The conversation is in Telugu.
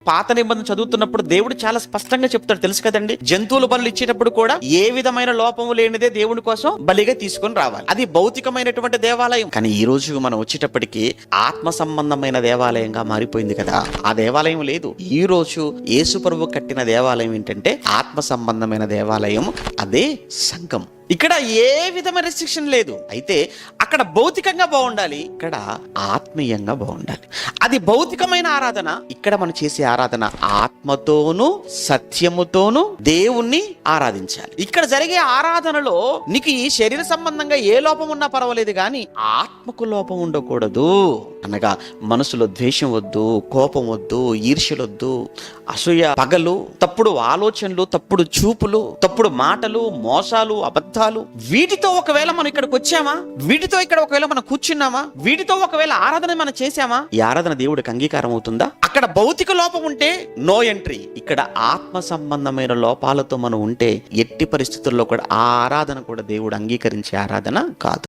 పాత నిబంధన చదువుతున్నప్పుడు దేవుడు చాలా స్పష్టంగా చెప్తాడు, తెలుసు కదండి. జంతువుల బలులు ఇచ్చేటప్పుడు కూడా ఏ విధమైన లోపము లేనిదే దేవుడి కోసం బలిగా తీసుకొని రావాలి. అది భౌతికమైనటువంటి దేవాలయం. కానీ ఈ రోజు మనం వచ్చేటప్పటికి ఆత్మ సంబంధమైన దేవాలయంగా మారిపోయింది కదా. ఆ దేవాలయం లేదు. ఈ రోజు యేసు ప్రభువు కట్టిన దేవాలయం ఏంటంటే ఆత్మ సంబంధమైన దేవాలయం, అదే సంఘం. ఇక్కడ ఏ విధమైన రెస్ట్రిక్షన్ లేదు. అయితే అక్కడ భౌతికంగా బాగుండాలి, ఇక్కడ ఆత్మీయంగా బాగుండాలి. అది భౌతికమైన ఆరాధన. ఇక్కడ మనం చేసే ఆరాధన ఆత్మతోనూ సత్యముతోనూ దేవుణ్ణి ఆరాధించాలి. ఇక్కడ జరిగే ఆరాధనలో నీకు ఈ శరీర సంబంధంగా ఏ లోపం ఉన్నా పర్వాలేదు, కానీ ఆత్మకు లోపం ఉండకూడదు. అనగా మనసులో ద్వేషం వద్దు, కోపం వద్దు, ఈర్ష్యలొద్దు, అసూయ, పగలు, తప్పుడు ఆలోచనలు, తప్పుడు చూపులు, తప్పుడు మాటలు, మోసాలు, అబద్ధాలు, వీటితో ఒకవేళ మనం ఇక్కడికి వచ్చామా, వీటితో ఇక్కడ ఒకవేళ మనం కూర్చున్నామా, వీటితో ఒకవేళ ఆరాధన మనం చేశామా, ఈ ఆరాధన దేవుడికి అంగీకారం అవుతుందా? అక్కడ భౌతిక లోపం ఉంటే నో ఎంట్రీ. ఇక్కడ ఆత్మ సంబంధమైన లోపాలతో మనం ఉంటే ఎట్టి పరిస్థితుల్లో కూడా ఆ ఆరాధన కూడా దేవుడు అంగీకరించే ఆరాధన కాదు.